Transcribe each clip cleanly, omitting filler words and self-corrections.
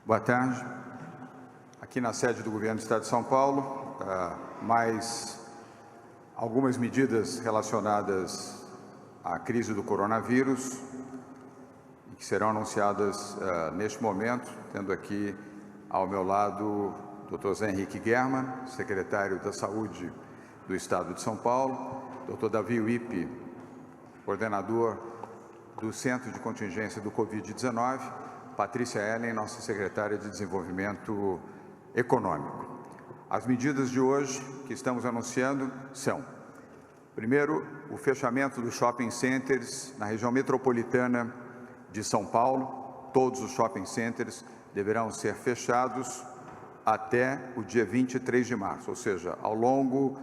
Boa tarde. Aqui na sede do Governo do Estado de São Paulo, mais algumas medidas relacionadas à crise do coronavírus, que serão anunciadas neste momento, tendo aqui ao meu lado o Dr. Zé Henrique Germann, secretário da Saúde do Estado de São Paulo, Dr. Davi Wippe, coordenador do Centro de Contingência do Covid-19, Patrícia Ellen, nossa secretária de Desenvolvimento Econômico. As medidas de hoje que estamos anunciando são: primeiro, o fechamento dos shopping centers na região metropolitana de São Paulo. Todos os shopping centers deverão ser fechados até o dia 23 de março, ou seja, ao longo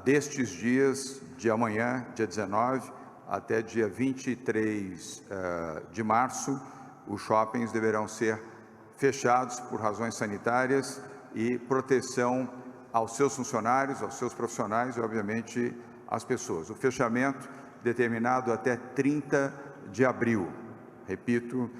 destes dias, de amanhã, dia 19, até dia 23 de março, os shoppings deverão ser fechados por razões sanitárias e proteção aos seus funcionários, aos seus profissionais e, obviamente, às pessoas. O fechamento determinado até 30 de abril. Repito,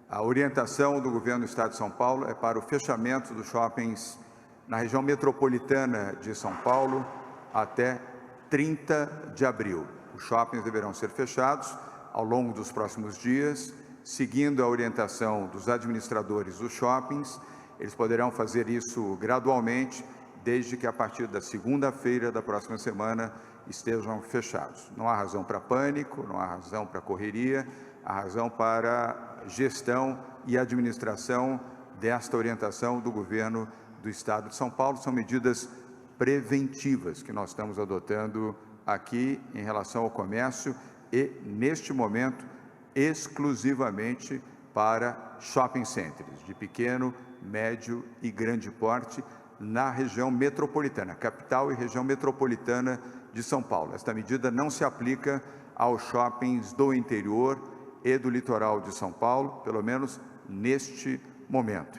a orientação do Governo do Estado de São Paulo é para o fechamento dos shoppings na região metropolitana de São Paulo até 30 de abril. Os shoppings deverão ser fechados ao longo dos próximos dias, seguindo a orientação dos administradores dos shoppings. Eles poderão fazer isso gradualmente, desde que a partir da segunda-feira da próxima semana estejam fechados. Não há razão para pânico, não há razão para correria, há razão para gestão e administração desta orientação do Governo do Estado de São Paulo. São medidas preventivas que nós estamos adotando aqui em relação ao comércio e, neste momento, exclusivamente para shopping centers de pequeno, médio e grande porte na região metropolitana, capital e região metropolitana de São Paulo. Esta medida não se aplica aos shoppings do interior e do litoral de São Paulo, pelo menos neste momento.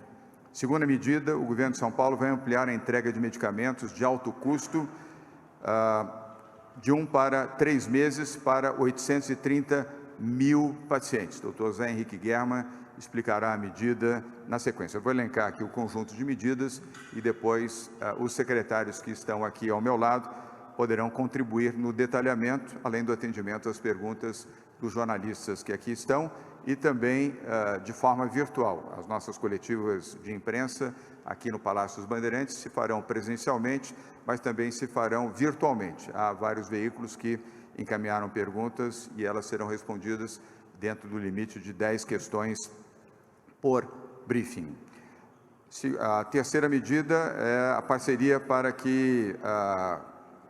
Segunda medida, o Governo de São Paulo vai ampliar a entrega de medicamentos de alto custo de 1 para 3 meses para 830 mil pacientes. Dr. Zé Henrique Germann explicará a medida na sequência. Eu vou elencar aqui o conjunto de medidas e depois os secretários que estão aqui ao meu lado poderão contribuir no detalhamento, além do atendimento às perguntas dos jornalistas que aqui estão e também de forma virtual. As nossas coletivas de imprensa aqui no Palácio dos Bandeirantes se farão presencialmente, mas também se farão virtualmente. Há vários veículos que encaminharam perguntas e elas serão respondidas dentro do limite de 10 questões por briefing. A terceira medida é a parceria para que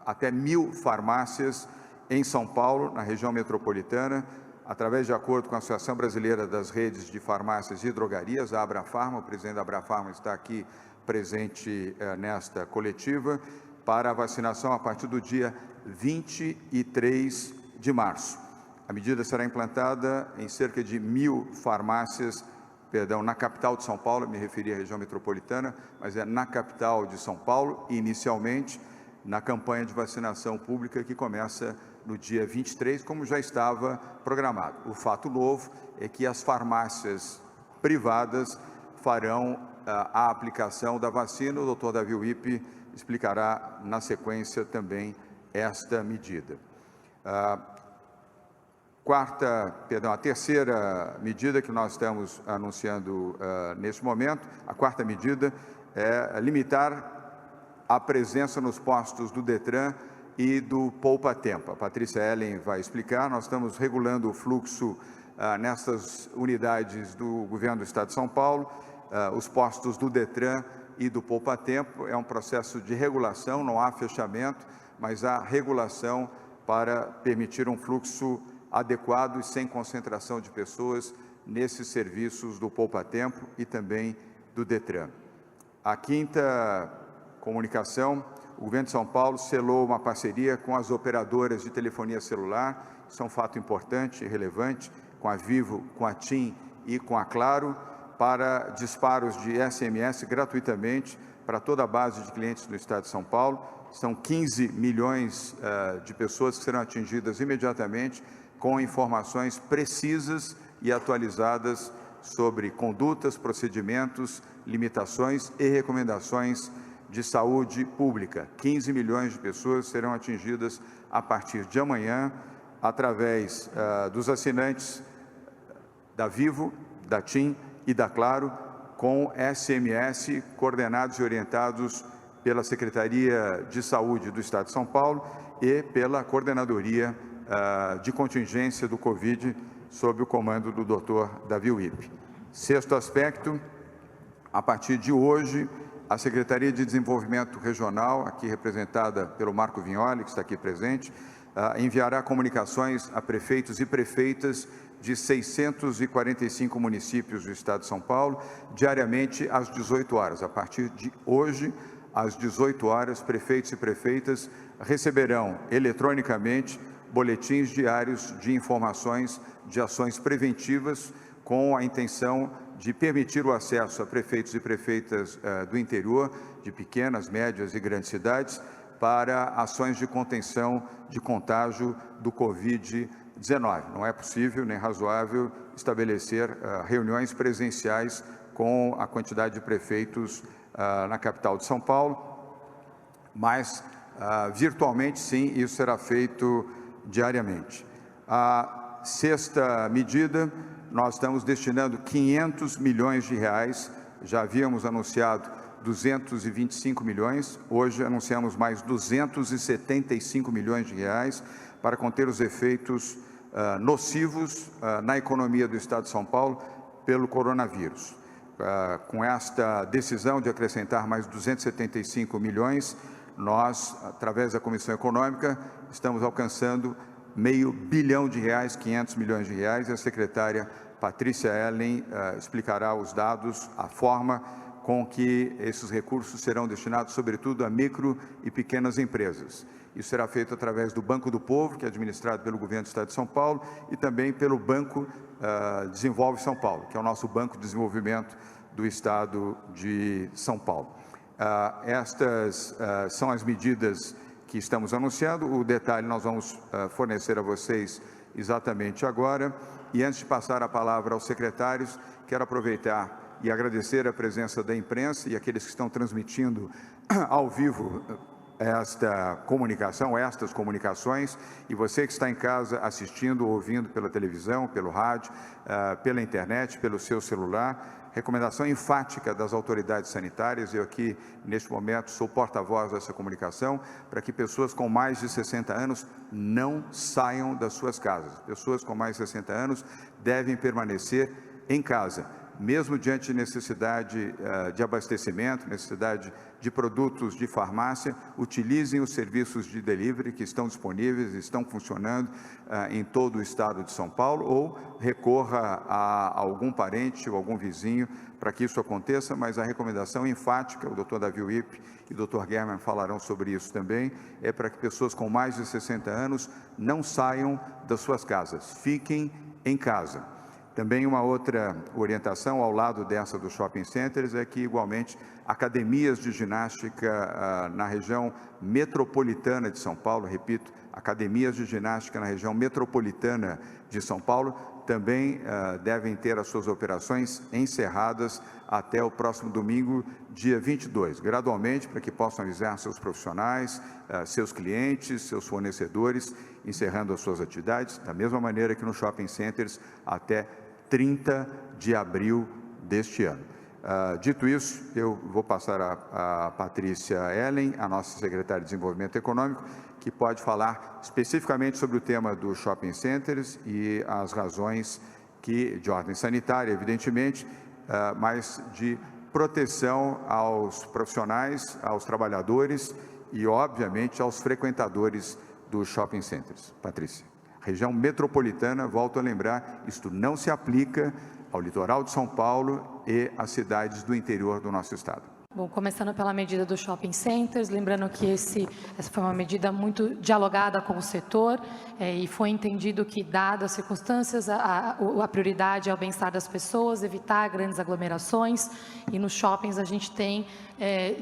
até 1.000 farmácias em São Paulo, na região metropolitana, através de acordo com a Associação Brasileira das Redes de Farmácias e Drogarias, a Abrafarma, o presidente da Abrafarma está aqui presente nesta coletiva, para a vacinação a partir do dia 23 de março. A medida será implantada em cerca de 1.000 farmácias, na capital de São Paulo, me referi à região metropolitana, mas é na capital de São Paulo, inicialmente, na campanha de vacinação pública que começa no dia 23, como já estava programado. O fato novo é que as farmácias privadas farão a aplicação da vacina. O Dr. Davi Wippe explicará na sequência também esta medida. A terceira medida que nós estamos anunciando neste momento, a quarta medida é limitar a presença nos postos do Detran e do Poupa Tempo. A Patrícia Ellen vai explicar. Nós estamos regulando o fluxo nessas unidades do Governo do Estado de São Paulo, os postos do Detran e do Poupa Tempo. É um processo de regulação, não há fechamento, mas há regulação para permitir um fluxo adequado e sem concentração de pessoas nesses serviços do Poupa Tempo e também do Detran. A quinta comunicação: o Governo de São Paulo selou uma parceria com as operadoras de telefonia celular. Isso é um fato importante e relevante, com a Vivo, com a TIM e com a Claro, para disparos de SMS gratuitamente para toda a base de clientes do Estado de São Paulo. São 15 milhões de pessoas que serão atingidas imediatamente com informações precisas e atualizadas sobre condutas, procedimentos, limitações e recomendações de saúde pública. 15 milhões de pessoas serão atingidas a partir de amanhã, através dos assinantes da Vivo, da TIM e da Claro, com SMS coordenados e orientados pela Secretaria de Saúde do Estado de São Paulo e pela Coordenadoria de Contingência do Covid, sob o comando do Dr. Davi Wippe. Sexto aspecto, a partir de hoje, a Secretaria de Desenvolvimento Regional, aqui representada pelo Marco Vignoli, que está aqui presente, enviará comunicações a prefeitos e prefeitas de 645 municípios do Estado de São Paulo, diariamente às 18 horas. A partir de hoje, às 18 horas, prefeitos e prefeitas receberão eletronicamente boletins diários de informações de ações preventivas, com a intenção de permitir o acesso a prefeitos e prefeitas do interior, de pequenas, médias e grandes cidades, para ações de contenção de contágio do Covid-19. Não é possível nem razoável estabelecer reuniões presenciais com a quantidade de prefeitos na capital de São Paulo, mas virtualmente sim, isso será feito diariamente. A sexta medida, nós estamos destinando 500 milhões de reais, já havíamos anunciado 225 milhões, hoje anunciamos mais 275 milhões de reais para conter os efeitos nocivos na economia do Estado de São Paulo pelo coronavírus. Com esta decisão de acrescentar mais 275 milhões, nós, através da Comissão Econômica, estamos alcançando R$500 bilhão, 500 milhões de reais, e a secretária Patrícia Ellen explicará os dados, a forma com que esses recursos serão destinados, sobretudo, a micro e pequenas empresas. Isso será feito através do Banco do Povo, que é administrado pelo Governo do Estado de São Paulo, e também pelo Banco Desenvolve São Paulo, que é o nosso Banco de Desenvolvimento do Estado de São Paulo. Estas são as medidas que estamos anunciando. O detalhe nós vamos fornecer a vocês exatamente agora. E antes de passar a palavra aos secretários, quero aproveitar e agradecer a presença da imprensa e aqueles que estão transmitindo ao vivo esta comunicação, estas comunicações, e você que está em casa assistindo, ouvindo pela televisão, pelo rádio, pela internet, pelo seu celular. Recomendação enfática das autoridades sanitárias, eu aqui, neste momento, sou porta-voz dessa comunicação, para que pessoas com mais de 60 anos não saiam das suas casas. Pessoas com mais de 60 anos devem permanecer em casa, mesmo diante de necessidade de abastecimento, necessidade de produtos de farmácia. Utilizem os serviços de delivery que estão disponíveis, estão funcionando em todo o estado de São Paulo, ou recorra a algum parente ou algum vizinho para que isso aconteça, mas a recomendação enfática, o Dr. Davi Wippe e o Dr. German falarão sobre isso também, é para que pessoas com mais de 60 anos não saiam das suas casas, fiquem em casa. Também uma outra orientação ao lado dessa dos shopping centers é que, igualmente, academias de ginástica na região metropolitana de São Paulo, repito, academias de ginástica na região metropolitana de São Paulo, também devem ter as suas operações encerradas até o próximo domingo, dia 22, gradualmente, para que possam avisar seus profissionais, seus clientes, seus fornecedores, encerrando as suas atividades, da mesma maneira que nos shopping centers, até 30 de abril deste ano. Dito isso, eu vou passar a Patrícia Ellen, a nossa secretária de Desenvolvimento Econômico, que pode falar especificamente sobre o tema dos shopping centers e as razões de ordem sanitária, evidentemente, mas de proteção aos profissionais, aos trabalhadores e, obviamente, aos frequentadores dos shopping centers. Patrícia. Região metropolitana, volto a lembrar, isto não se aplica ao litoral de São Paulo e às cidades do interior do nosso estado. Bom, começando pela medida dos shopping centers, lembrando que essa foi uma medida muito dialogada com o setor e foi entendido que, dadas as circunstâncias, a prioridade é o bem-estar das pessoas, evitar grandes aglomerações, e nos shoppings a gente tem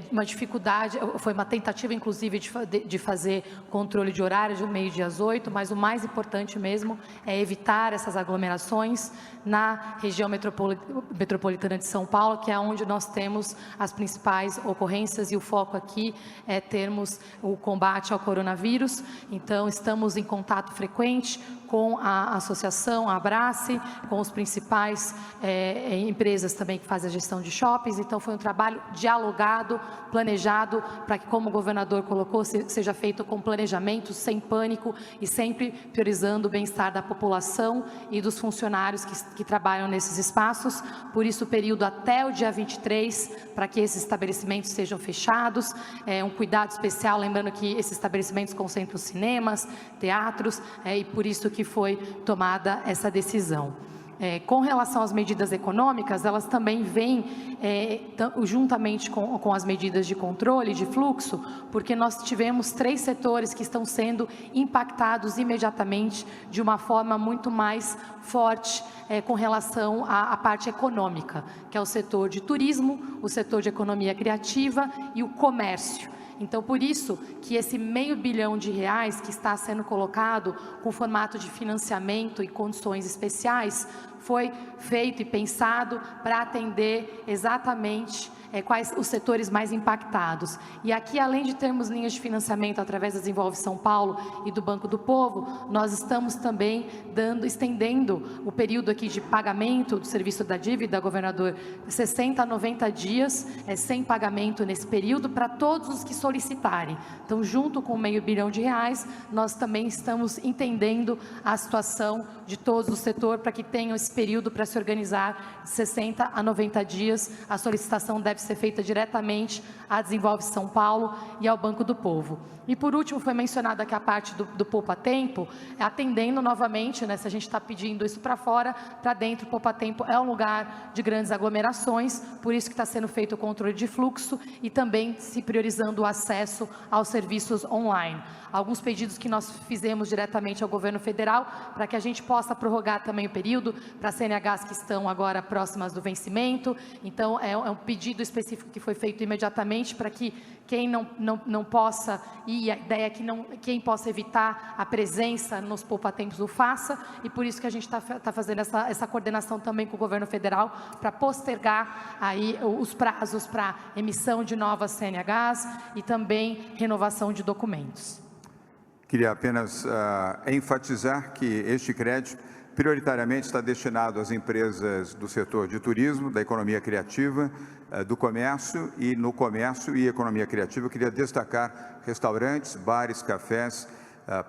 uma dificuldade, foi uma tentativa inclusive de fazer controle de horário de meio-dia às 8, mas o mais importante mesmo é evitar essas aglomerações na região metropolitana de São Paulo, que é onde nós temos as principais ocorrências, e o foco aqui é termos o combate ao coronavírus. Então, estamos em contato frequente com a associação, a Abrace, com os principais empresas também que fazem a gestão de shoppings. Então, foi um trabalho dialogado, planejado, para que, como o governador colocou, seja feito com planejamento, sem pânico e sempre priorizando o bem-estar da população e dos funcionários que trabalham nesses espaços. Por isso, o período até o dia 23, para que esses estabelecimentos sejam fechados, um cuidado especial, lembrando que esses estabelecimentos concentram cinemas, teatros, e por isso que foi tomada essa decisão. Com relação às medidas econômicas, elas também vêm juntamente com as medidas de controle de fluxo, porque nós tivemos 3 setores que estão sendo impactados imediatamente de uma forma muito mais forte com relação à parte econômica, que é o setor de turismo, o setor de economia criativa e o comércio. Então, por isso que esse R$500 bilhão que está sendo colocado com formato de financiamento e condições especiais foi feito e pensado para atender exatamente quais os setores mais impactados. E aqui, além de termos linhas de financiamento através da Desenvolve São Paulo e do Banco do Povo, nós estamos também estendendo o período aqui de pagamento do serviço da dívida, governador, 60 a 90 dias, sem pagamento nesse período, para todos os que solicitarem. Então, junto com o R$500 bilhão, nós também estamos entendendo a situação de todos o setor, para que tenham esse período para se organizar de 60 a 90 dias. A solicitação deve ser feita diretamente à Desenvolve São Paulo e ao Banco do Povo. E por último, foi mencionada aqui a parte do Poupa Tempo, atendendo novamente, se a gente está pedindo isso para fora, para dentro, o Poupa Tempo é um lugar de grandes aglomerações, por isso que está sendo feito o controle de fluxo e também se priorizando o acesso aos serviços online. Alguns pedidos que nós fizemos diretamente ao governo federal, para que a gente possa prorrogar também o período para CNHs que estão agora próximas do vencimento. Então, é um pedido específico que foi feito imediatamente para que quem não possa ir, a ideia é que quem possa evitar a presença nos poupa-tempos o faça, e por isso que a gente está fazendo essa coordenação também com o governo federal, para postergar aí os prazos para emissão de novas CNHs e também renovação de documentos. Queria apenas enfatizar que este crédito prioritariamente está destinado às empresas do setor de turismo, da economia criativa, do comércio, e no comércio e economia criativa eu queria destacar restaurantes, bares, cafés,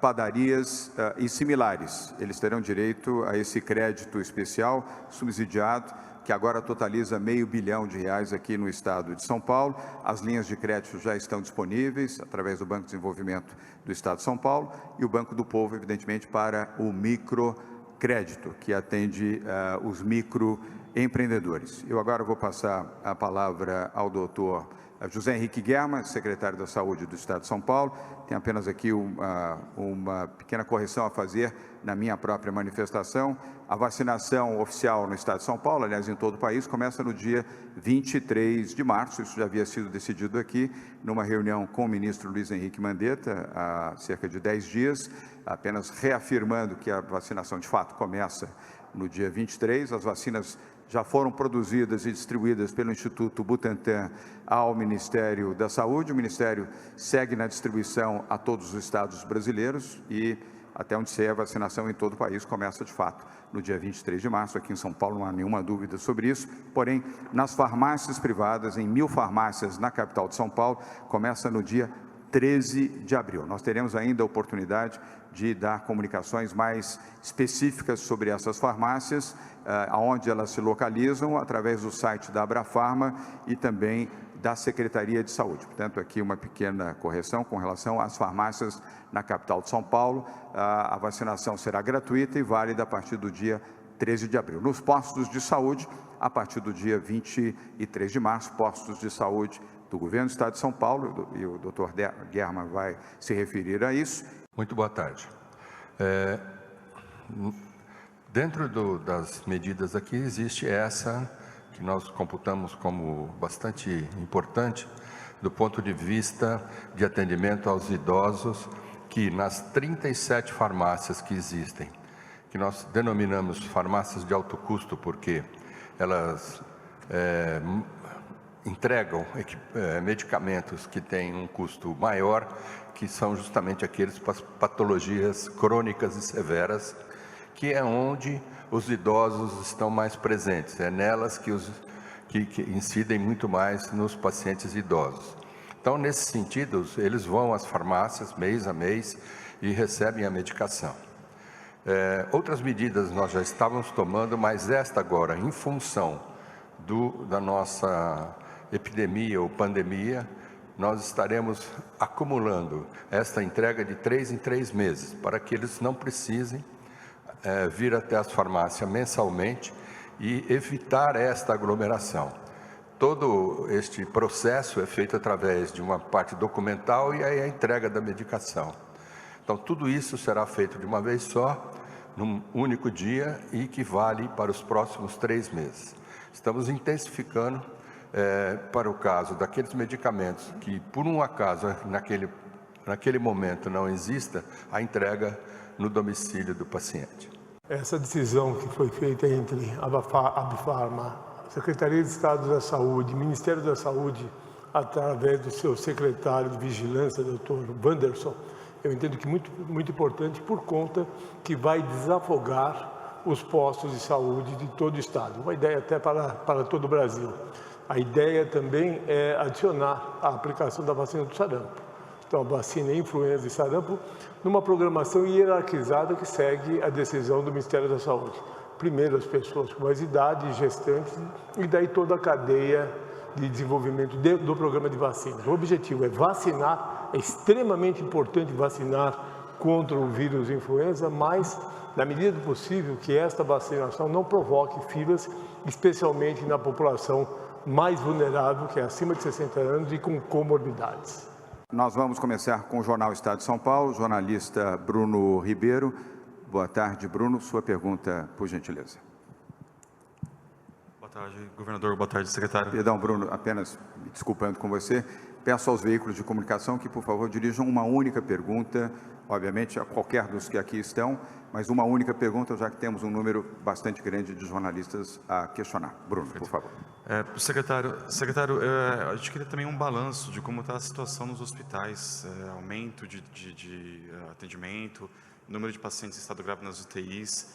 padarias e similares. Eles terão direito a esse crédito especial subsidiado, que agora totaliza R$500 bilhão aqui no estado de São Paulo. As linhas de crédito já estão disponíveis através do Banco de Desenvolvimento do estado de São Paulo e o Banco do Povo, evidentemente, para o microcrédito, que atende os microempreendedores. Eu agora vou passar a palavra ao doutor José Henrique Guerma, secretário da Saúde do estado de São Paulo. Tem apenas aqui uma pequena correção a fazer na minha própria manifestação. A vacinação oficial no estado de São Paulo, aliás, em todo o país, começa no dia 23 de março. Isso já havia sido decidido aqui, numa reunião com o ministro Luiz Henrique Mandetta, há cerca de 10 dias, apenas reafirmando que a vacinação, de fato, começa no dia 23. As vacinas já foram produzidas e distribuídas pelo Instituto Butantan ao Ministério da Saúde. O Ministério segue na distribuição a todos os estados brasileiros e, até onde sei, a vacinação em todo o país começa, de fato, no dia 23 de março. Aqui em São Paulo não há nenhuma dúvida sobre isso. Porém, nas farmácias privadas, em 1000 farmácias na capital de São Paulo, começa no dia 13 de abril. Nós teremos ainda a oportunidade de dar comunicações mais específicas sobre essas farmácias, aonde elas se localizam, através do site da Abrafarma e também da Secretaria de Saúde. Portanto, aqui uma pequena correção com relação às farmácias na capital de São Paulo. A vacinação será gratuita e válida a partir do dia 13 de abril. Nos postos de saúde, a partir do dia 23 de março, postos de saúde do Governo do Estado de São Paulo, e o Dr. Germa vai se referir a isso. Muito boa tarde. Dentro das medidas aqui, existe essa que nós computamos como bastante importante do ponto de vista de atendimento aos idosos, que nas 37 farmácias que existem, que nós denominamos farmácias de alto custo, porque elas entregam medicamentos que têm um custo maior, que são justamente aqueles para patologias crônicas e severas, que é onde os idosos estão mais presentes, é nelas que incidem muito mais nos pacientes idosos. Então, nesse sentido, eles vão às farmácias mês a mês e recebem a medicação. Outras medidas nós já estávamos tomando, mas esta agora, em função da nossa epidemia ou pandemia, nós estaremos acumulando esta entrega de 3 em 3 meses, para que eles não precisem vir até as farmácias mensalmente e evitar esta aglomeração. Todo este processo é feito através de uma parte documental e aí a entrega da medicação. Então, tudo isso será feito de uma vez só, num único dia, e que vale para os próximos 3 meses. Estamos intensificando para o caso daqueles medicamentos que, por um acaso, naquele momento não exista, a entrega no domicílio do paciente. Essa decisão que foi feita entre a Abifarma, Secretaria de Estado da Saúde, Ministério da Saúde, através do seu secretário de Vigilância, Dr. Wanderson, eu entendo que muito importante, por conta que vai desafogar os postos de saúde de todo o Estado. Uma ideia até para todo o Brasil. A ideia também é adicionar a aplicação da vacina do sarampo. Então, a vacina influenza e sarampo, numa programação hierarquizada que segue a decisão do Ministério da Saúde. Primeiro as pessoas com mais idade, gestantes, e daí toda a cadeia de desenvolvimento do programa de vacina. O objetivo é vacinar, é extremamente importante vacinar contra o vírus influenza, mas, na medida do possível, que esta vacinação não provoque filas, especialmente na população mais vulnerável, que é acima de 60 anos e com comorbidades. Nós vamos começar com o Jornal Estado de São Paulo, jornalista Bruno Ribeiro. Boa tarde, Bruno. Sua pergunta, por gentileza. Boa tarde, governador. Boa tarde, secretário. Perdão, Bruno, apenas me desculpando com você. Peço aos veículos de comunicação que, por favor, dirijam uma única pergunta, obviamente a qualquer dos que aqui estão, mas uma única pergunta, já que temos um número bastante grande de jornalistas a questionar. Bruno, por favor. Secretário, a gente queria também um balanço de como está a situação nos hospitais, aumento de atendimento, número de pacientes em estado grave nas UTIs,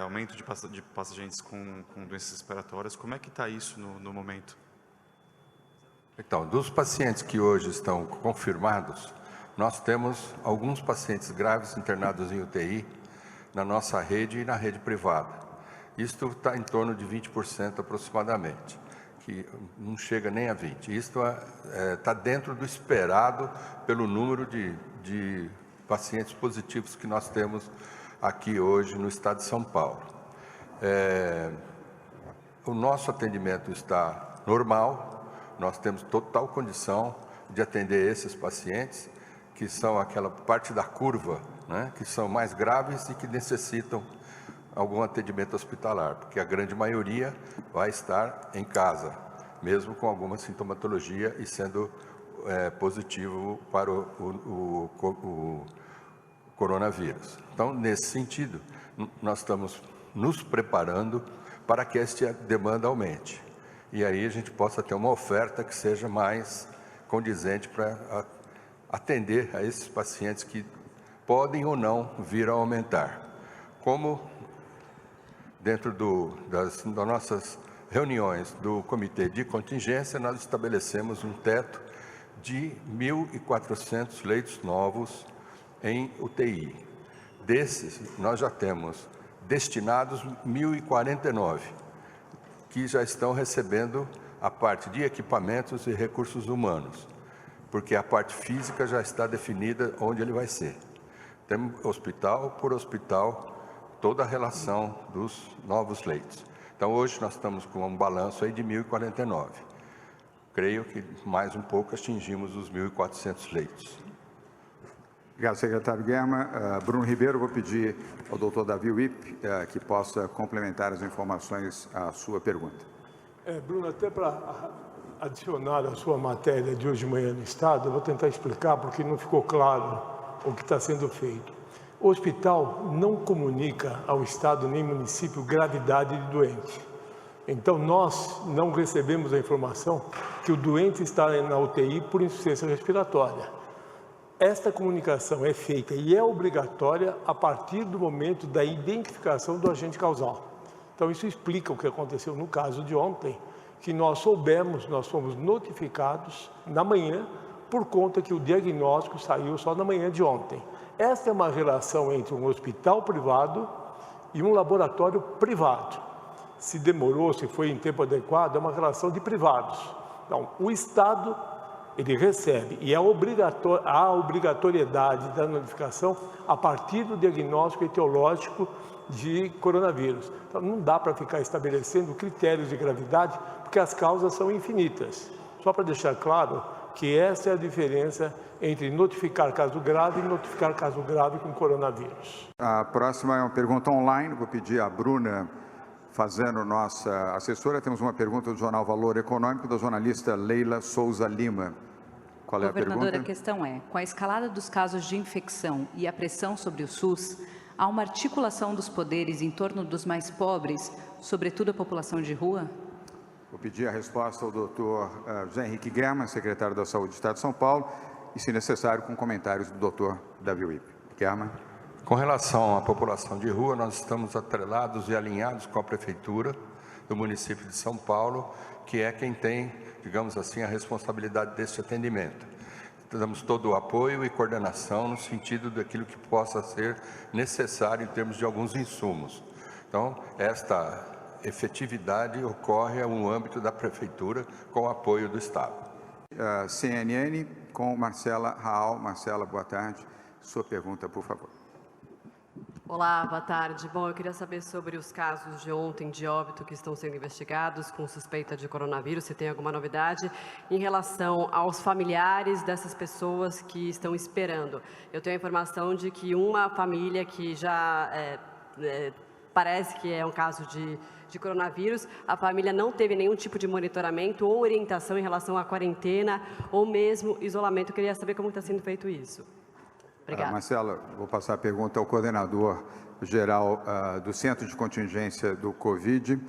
aumento de pacientes com doenças respiratórias. Como é que está isso no momento? Então, dos pacientes que hoje estão confirmados, nós temos alguns pacientes graves internados em UTI na nossa rede e na rede privada. Isto está em torno de 20% aproximadamente, que não chega nem a 20%. Isto está dentro do esperado pelo número de pacientes positivos que nós temos aqui hoje no estado de São Paulo. O nosso atendimento está normal, nós temos total condição de atender esses pacientes, que são aquela parte da curva, né, que são mais graves e que necessitam algum atendimento hospitalar, porque a grande maioria vai estar em casa, mesmo com alguma sintomatologia e sendo positivo para o coronavírus. Então, nesse sentido, nós estamos nos preparando para que esta demanda aumente. E aí a gente possa ter uma oferta que seja mais condizente para atender a esses pacientes que podem ou não vir a aumentar. Como dentro das nossas reuniões do Comitê de Contingência, nós estabelecemos um teto de 1.400 leitos novos em UTI. Desses, nós já temos destinados 1.049, que já estão recebendo a parte de equipamentos e recursos humanos, porque a parte física já está definida onde ele vai ser. Temos hospital por hospital, toda a relação dos novos leitos. Então, hoje nós estamos com um balanço aí de 1.049. Creio que mais um pouco atingimos os 1.400 leitos. Obrigado, secretário Guerra. Bruno Ribeiro, vou pedir ao doutor Davi Wipp que possa complementar as informações à sua pergunta. Bruno, até para adicionar a sua matéria de hoje de manhã no Estado, eu vou tentar explicar porque não ficou claro o que está sendo feito. O hospital não comunica ao Estado nem município gravidade de doente. Então, nós não recebemos a informação que o doente está na UTI por insuficiência respiratória. Esta comunicação é feita e é obrigatória a partir do momento da identificação do agente causal. Então, isso explica o que aconteceu no caso de ontem, que nós soubemos, nós fomos notificados na manhã, por conta que o diagnóstico saiu só na manhã de ontem. Esta é uma relação entre um hospital privado e um laboratório privado. Se demorou, se foi em tempo adequado, é uma relação de privados. Então, o Estado, ele recebe, e a obrigatoriedade da notificação a partir do diagnóstico etiológico de coronavírus. Então, não dá para ficar estabelecendo critérios de gravidade, porque as causas são infinitas. Só para deixar claro que essa é a diferença entre notificar caso grave e notificar caso grave com coronavírus. A próxima é uma pergunta online, vou pedir à Bruna Fazano, nossa assessora. Temos uma pergunta do jornal Valor Econômico, da jornalista Leila Souza Lima. Qual é a pergunta? Governadora, a questão é, com a escalada dos casos de infecção e a pressão sobre o SUS, há uma articulação dos poderes em torno dos mais pobres, sobretudo a população de rua? Vou pedir a resposta ao doutor José Henrique Guerra, secretário da Saúde do Estado de São Paulo, e, se necessário, com comentários do doutor Davi Wipp. Guerra. Com relação à população de rua, nós estamos atrelados e alinhados com a Prefeitura do município de São Paulo, que é quem tem, digamos assim, a responsabilidade desse atendimento. Damos todo o apoio e coordenação no sentido daquilo que possa ser necessário em termos de alguns insumos. Então, esta efetividade ocorre no âmbito da Prefeitura com o apoio do Estado. CNN com Marcela Raal. Marcela, boa tarde. Sua pergunta, por favor. Olá, boa tarde. Bom, eu queria saber sobre os casos de ontem de óbito que estão sendo investigados com suspeita de coronavírus, se tem alguma novidade em relação aos familiares dessas pessoas que estão esperando. Eu tenho a informação de que uma família que já parece que é um caso de coronavírus, a família não teve nenhum tipo de monitoramento ou orientação em relação à quarentena ou mesmo isolamento. Eu queria saber como está sendo feito isso. Obrigada. Marcela, vou passar a pergunta ao coordenador geral do Centro de Contingência do Covid,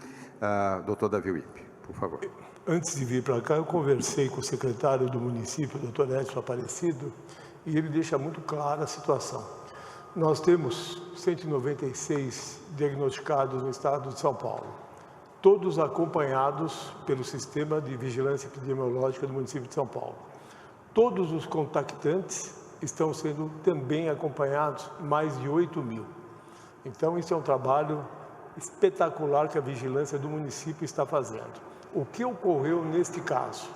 doutor Davi Wipp, por favor. Antes de vir para cá, eu conversei com o secretário do município, doutor Edson Aparecido, e ele deixa muito clara a situação. Nós temos 196 diagnosticados no estado de São Paulo, todos acompanhados pelo Sistema de Vigilância Epidemiológica do município de São Paulo. Todos os contactantes estão sendo também acompanhados, mais de 8.000. Então, isso é um trabalho espetacular que a vigilância do município está fazendo. O que ocorreu neste caso?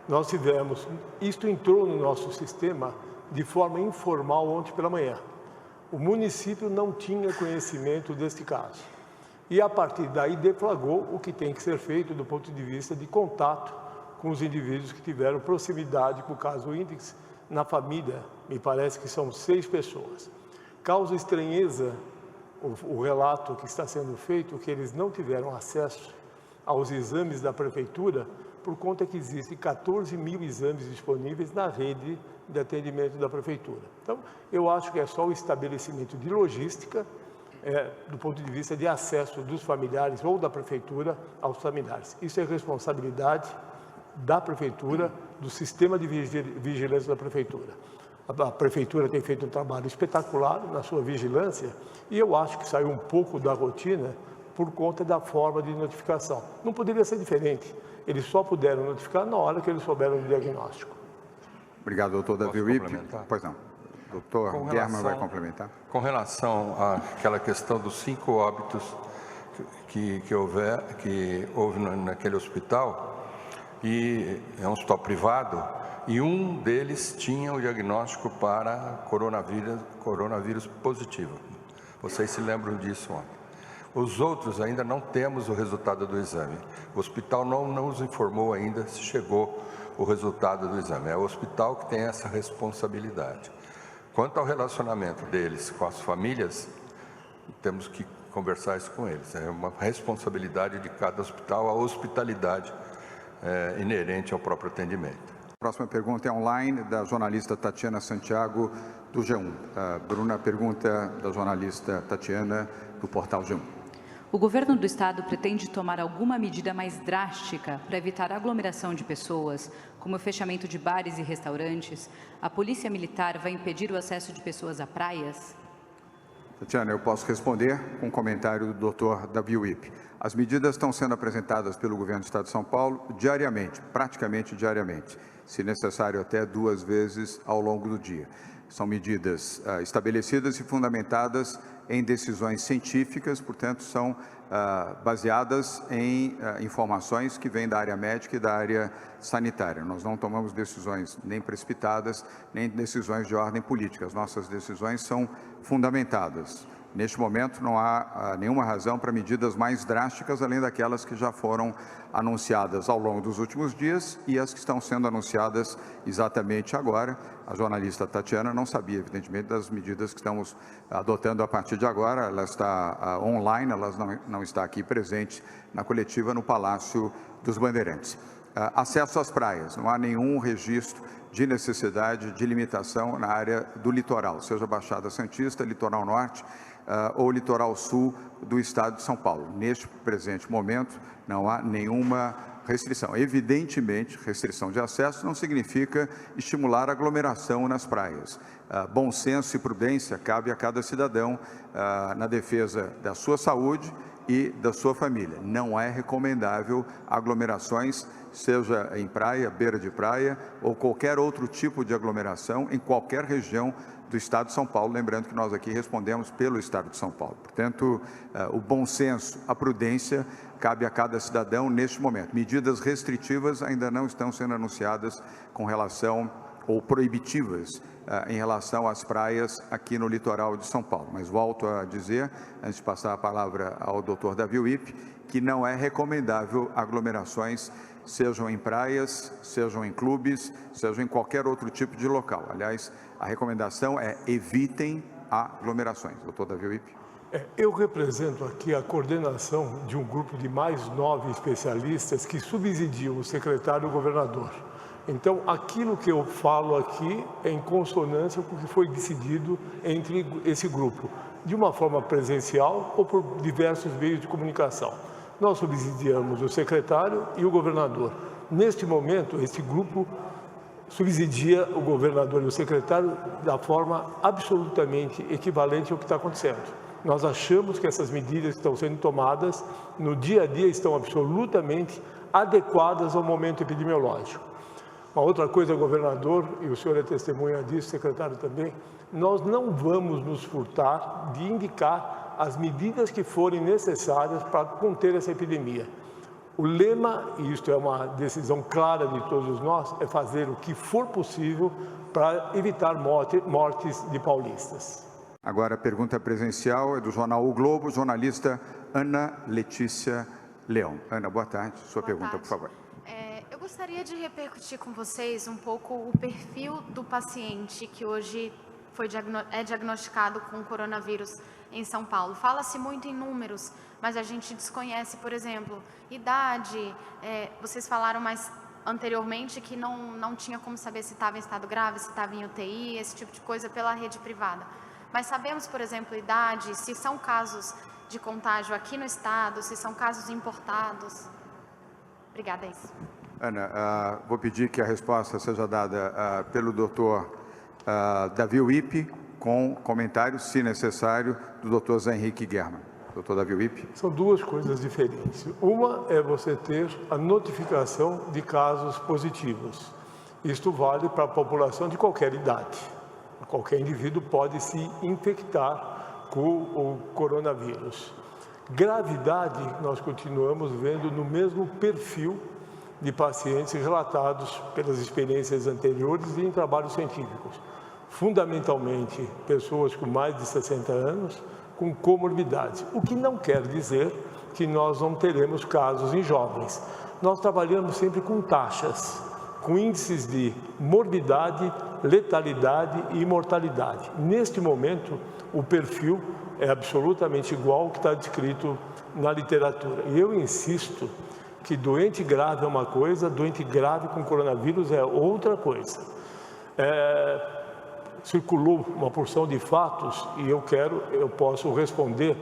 Nós tivemos, isto entrou no nosso sistema de forma informal ontem pela manhã. O município não tinha conhecimento deste caso. E, a partir daí, deflagrou o que tem que ser feito do ponto de vista de contato com os indivíduos que tiveram proximidade com o caso índice. Na família, me parece que são 6 pessoas. Causa estranheza o relato que está sendo feito, que eles não tiveram acesso aos exames da prefeitura, por conta que existem 14.000 exames disponíveis na rede de atendimento da prefeitura. Então, eu acho que é só o estabelecimento de logística, do ponto de vista de acesso dos familiares ou da prefeitura aos familiares. Isso é responsabilidade da prefeitura, do sistema de vigilância da prefeitura. A prefeitura tem feito um trabalho espetacular na sua vigilância e eu acho que saiu um pouco da rotina por conta da forma de notificação. Não poderia ser diferente. Eles só puderam notificar na hora que eles souberam do diagnóstico. Obrigado, doutor Davi Wipp. Pois não. Doutor Guerra vai complementar. Com relação àquela questão dos 5 óbitos que houve naquele hospital, e é um hospital privado, e um deles tinha o diagnóstico para coronavírus positivo. Vocês se lembram disso ontem. Os outros ainda não temos o resultado do exame. O hospital não nos informou ainda se chegou o resultado do exame. É o hospital que tem essa responsabilidade. Quanto ao relacionamento deles com as famílias, temos que conversar isso com eles. É uma responsabilidade de cada hospital, a hospitalidade inerente ao próprio atendimento. A próxima pergunta é online, da jornalista Tatiana Santiago, do G1. Bruna, pergunta da jornalista Tatiana, do portal G1. O governo do estado pretende tomar alguma medida mais drástica para evitar a aglomeração de pessoas, como o fechamento de bares e restaurantes? A polícia militar vai impedir o acesso de pessoas a praias? Tatiana, eu posso responder com um comentário do Dr. Davi Wipp. As medidas estão sendo apresentadas pelo governo do estado de São Paulo diariamente, praticamente diariamente, se necessário até 2 vezes ao longo do dia. São medidas estabelecidas e fundamentadas em decisões científicas, portanto, são baseadas em informações que vêm da área médica e da área sanitária. Nós não tomamos decisões nem precipitadas, nem decisões de ordem política. As nossas decisões são fundamentadas. Neste momento, não há nenhuma razão para medidas mais drásticas, além daquelas que já foram anunciadas ao longo dos últimos dias e as que estão sendo anunciadas exatamente agora. A jornalista Tatiana não sabia, evidentemente, das medidas que estamos adotando a partir de agora. Ela está online, ela não está aqui presente na coletiva no Palácio dos Bandeirantes. Acesso às praias, não há nenhum registro de necessidade de limitação na área do litoral, seja Baixada Santista, Litoral Norte ou Litoral Sul do estado de São Paulo. Neste presente momento, não há nenhuma restrição. Evidentemente, restrição de acesso não significa estimular a aglomeração nas praias. Bom senso e prudência cabe a cada cidadão na defesa da sua saúde e da sua família. Não é recomendável aglomerações, seja em praia, beira de praia ou qualquer outro tipo de aglomeração em qualquer região do estado de São Paulo, lembrando que nós aqui respondemos pelo estado de São Paulo. Portanto, o bom senso, a prudência cabe a cada cidadão neste momento. Medidas restritivas ainda não estão sendo anunciadas com relação ou proibitivas em relação às praias aqui no litoral de São Paulo. Mas volto a dizer, antes de passar a palavra ao Dr. Davi Wipp, que não é recomendável aglomerações, sejam em praias, sejam em clubes, sejam em qualquer outro tipo de local. Aliás, a recomendação é evitem aglomerações. Dr. Davi Wipp. Eu represento aqui a coordenação de um grupo de mais 9 especialistas que subsidiam o secretário e o governador. Então, aquilo que eu falo aqui é em consonância com o que foi decidido entre esse grupo, de uma forma presencial ou por diversos meios de comunicação. Nós subsidiamos o secretário e o governador. Neste momento, esse grupo subsidia o governador e o secretário da forma absolutamente equivalente ao que está acontecendo. Nós achamos que essas medidas que estão sendo tomadas no dia a dia estão absolutamente adequadas ao momento epidemiológico. Uma outra coisa, governador, e o senhor é testemunha disso, secretário também, nós não vamos nos furtar de indicar as medidas que forem necessárias para conter essa epidemia. O lema, e isto é uma decisão clara de todos nós, é fazer o que for possível para evitar mortes de paulistas. Agora a pergunta presencial é do jornal O Globo, jornalista Ana Letícia Leão. Ana, boa tarde. Sua pergunta, por favor. Eu gostaria de repercutir com vocês um pouco o perfil do paciente que hoje é diagnosticado com coronavírus em São Paulo. Fala-se muito em números, mas a gente desconhece, por exemplo, idade. Vocês falaram mais anteriormente que não tinha como saber se estava em estado grave, se estava em UTI, esse tipo de coisa pela rede privada. Mas sabemos, por exemplo, idade, se são casos de contágio aqui no estado, se são casos importados. Obrigada, é isso. Ana, vou pedir que a resposta seja dada pelo Dr. Davi Wipp, com comentários, se necessário, do Dr. Zé Henrique German. Dr. Davi Wipp. São duas coisas diferentes. Uma é você ter a notificação de casos positivos. Isto vale para a população de qualquer idade. Qualquer indivíduo pode se infectar com o coronavírus. Gravidade, nós continuamos vendo no mesmo perfil de pacientes relatados pelas experiências anteriores e em trabalhos científicos. Fundamentalmente, pessoas com mais de 60 anos, com comorbidades, o que não quer dizer que nós não teremos casos em jovens. Nós trabalhamos sempre com taxas, com índices de morbidade, letalidade e mortalidade. Neste momento, o perfil é absolutamente igual ao que está descrito na literatura. E eu insisto que doente grave é uma coisa, doente grave com coronavírus é outra coisa. Circulou uma porção de fatos e eu posso responder,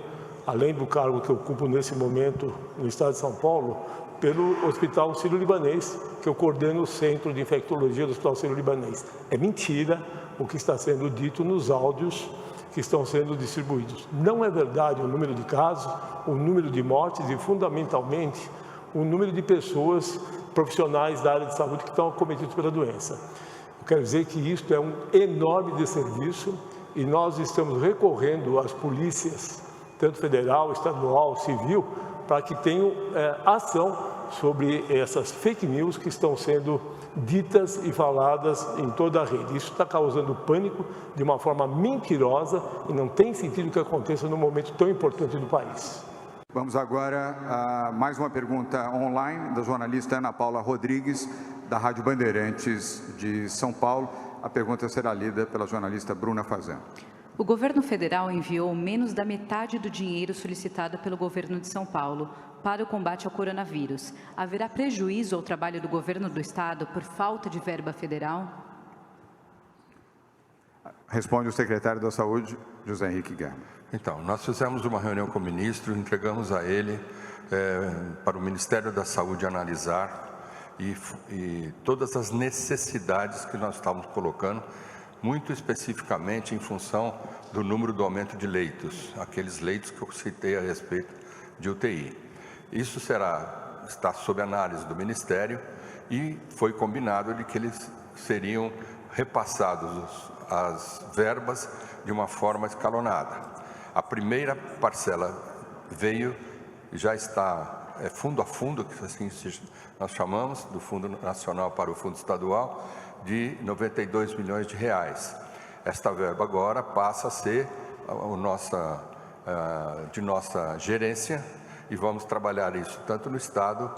além do cargo que eu ocupo nesse momento no estado de São Paulo, pelo Hospital Sírio-Libanês, que eu coordeno o Centro de Infectologia do Hospital Sírio-Libanês. É mentira o que está sendo dito nos áudios que estão sendo distribuídos. Não é verdade o número de casos, o número de mortes e, fundamentalmente, o número de pessoas profissionais da área de saúde que estão acometidos pela doença. Eu quero dizer que isto é um enorme desserviço e nós estamos recorrendo às polícias, tanto federal, estadual, civil, para que tenham ação sobre essas fake news que estão sendo ditas e faladas em toda a rede. Isso está causando pânico de uma forma mentirosa e não tem sentido que aconteça num momento tão importante do país. Vamos agora a mais uma pergunta online da jornalista Ana Paula Rodrigues, da Rádio Bandeirantes de São Paulo. A pergunta será lida pela jornalista Bruna Fazan. O governo federal enviou menos da metade do dinheiro solicitado pelo governo de São Paulo para o combate ao coronavírus. Haverá prejuízo ao trabalho do governo do estado por falta de verba federal? Responde o secretário da Saúde, José Henrique Gama. Então, nós fizemos uma reunião com o ministro, entregamos a ele para o Ministério da Saúde analisar e todas as necessidades que nós estávamos colocando, muito especificamente em função do número do aumento de leitos, aqueles leitos que eu citei a respeito de UTI. Isso está sob análise do Ministério e foi combinado de que eles seriam repassados as verbas de uma forma escalonada. A primeira parcela veio, já está fundo a fundo, que assim nós chamamos, do Fundo Nacional para o Fundo Estadual, de 92 milhões de reais. Esta verba agora passa a ser de nossa gerência e vamos trabalhar isso tanto no estado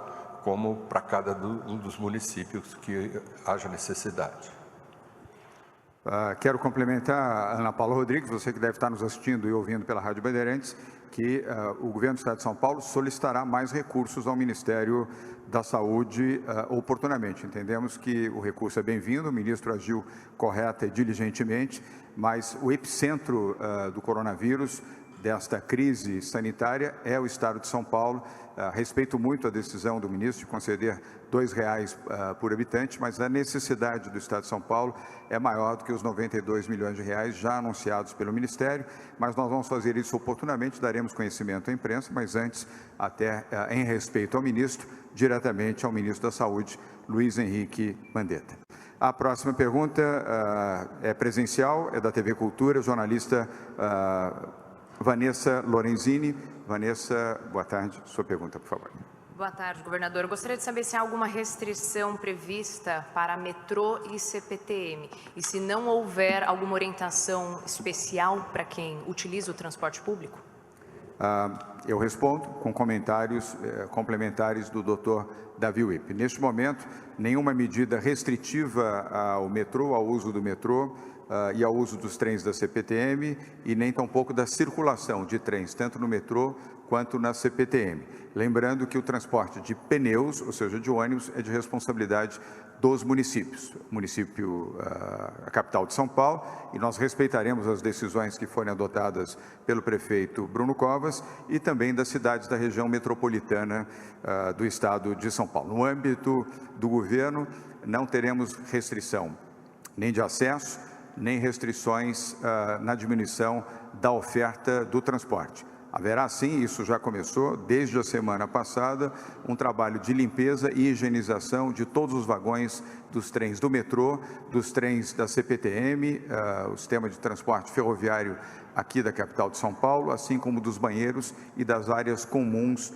como para cada um dos municípios que haja necessidade. Quero complementar a Ana Paula Rodrigues, você que deve estar nos assistindo e ouvindo pela Rádio Bandeirantes, que o governo do estado de São Paulo solicitará mais recursos ao Ministério da Saúde oportunamente. Entendemos que o recurso é bem-vindo, o ministro agiu correta e diligentemente, mas o epicentro do coronavírus, desta crise sanitária, é o estado de São Paulo. Respeito muito a decisão do ministro de conceder R$ 2 por habitante, mas a necessidade do estado de São Paulo é maior do que os 92 milhões de reais já anunciados pelo Ministério, mas nós vamos fazer isso oportunamente, daremos conhecimento à imprensa, mas antes, até em respeito ao ministro, diretamente ao ministro da Saúde, Luiz Henrique Mandetta. A próxima pergunta é presencial, é da TV Cultura, jornalista Vanessa Lorenzini. Vanessa, boa tarde. Sua pergunta, por favor. Boa tarde, governador. Eu gostaria de saber se há alguma restrição prevista para metrô e CPTM. E se não houver alguma orientação especial para quem utiliza o transporte público? Eu respondo com comentários complementares do Dr. Davi Wipp. Neste momento, nenhuma medida restritiva ao metrô, ao uso do metrô, e ao uso dos trens da CPTM e nem tampouco da circulação de trens, tanto no metrô quanto na CPTM. Lembrando que o transporte de pneus, ou seja, de ônibus, é de responsabilidade dos municípios. O município, a capital de São Paulo, e nós respeitaremos as decisões que forem adotadas pelo prefeito Bruno Covas e também das cidades da região metropolitana do estado de São Paulo. No âmbito do governo, não teremos restrição nem de acesso, nem restrições na diminuição da oferta do transporte. Haverá sim, isso já começou desde a semana passada, um trabalho de limpeza e higienização de todos os vagões dos trens do metrô, dos trens da CPTM, o sistema de transporte ferroviário aqui da capital de São Paulo, assim como dos banheiros e das áreas comuns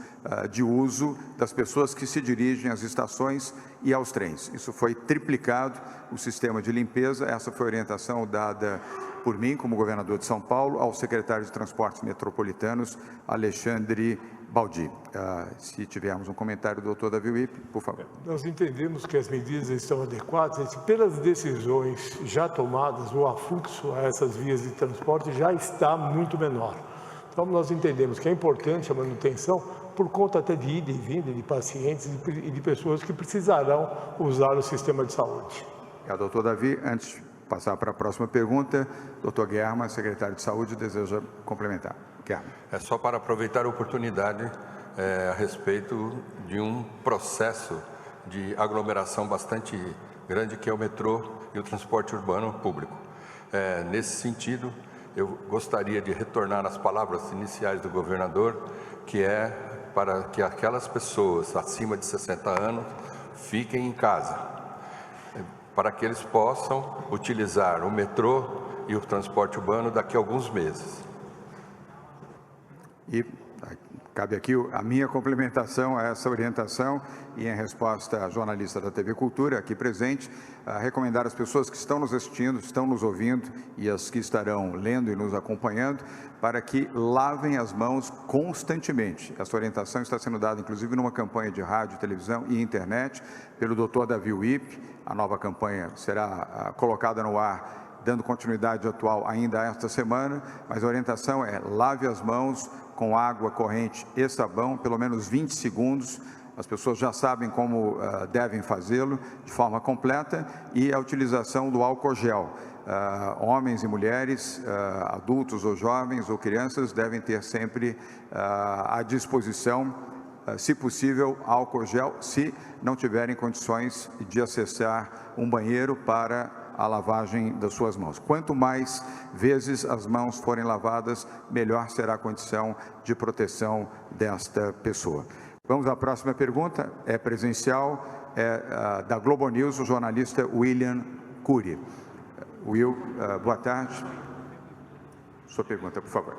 de uso das pessoas que se dirigem às estações e aos trens. Isso foi triplicado, o sistema de limpeza, essa foi a orientação dada por mim, como governador de São Paulo, ao secretário de Transportes Metropolitanos, Alexandre Baldi. Se tivermos um comentário do doutor Davi Wip, por favor. Nós entendemos que as medidas estão adequadas, pelas decisões já tomadas, o afluxo a essas vias de transporte já está muito menor. Então, nós entendemos que é importante a manutenção por conta até de ida e vinda de pacientes e de pessoas que precisarão usar o sistema de saúde. Obrigado, doutor Davi. Antes de passar para a próxima pergunta, doutor Guerma, secretário de Saúde, deseja complementar. Guerma. É só para aproveitar a oportunidade a respeito de um processo de aglomeração bastante grande, que é o metrô e o transporte urbano público. Nesse sentido, eu gostaria de retornar às palavras iniciais do governador, que é para que aquelas pessoas acima de 60 anos fiquem em casa, para que eles possam utilizar o metrô e o transporte urbano daqui a alguns meses. E cabe aqui a minha complementação a essa orientação e, em resposta à jornalista da TV Cultura, aqui presente, a recomendar às pessoas que estão nos assistindo, estão nos ouvindo e as que estarão lendo e nos acompanhando, para que lavem as mãos constantemente. Essa orientação está sendo dada, inclusive, numa campanha de rádio, televisão e internet pelo Dr. Davi Wip. A nova campanha será colocada no ar, dando continuidade atual ainda esta semana, mas a orientação é: lave as mãos com água corrente e sabão, pelo menos 20 segundos. As pessoas já sabem como devem fazê-lo de forma completa, e a utilização do álcool gel. Homens e mulheres, adultos ou jovens ou crianças devem ter sempre à disposição, se possível, álcool gel, se não tiverem condições de acessar um banheiro para a lavagem das suas mãos. Quanto mais vezes as mãos forem lavadas, melhor será a condição de proteção desta pessoa. Vamos à próxima pergunta, é presencial, da Globo News, o jornalista William Cury. Will, boa tarde. Sua pergunta, por favor.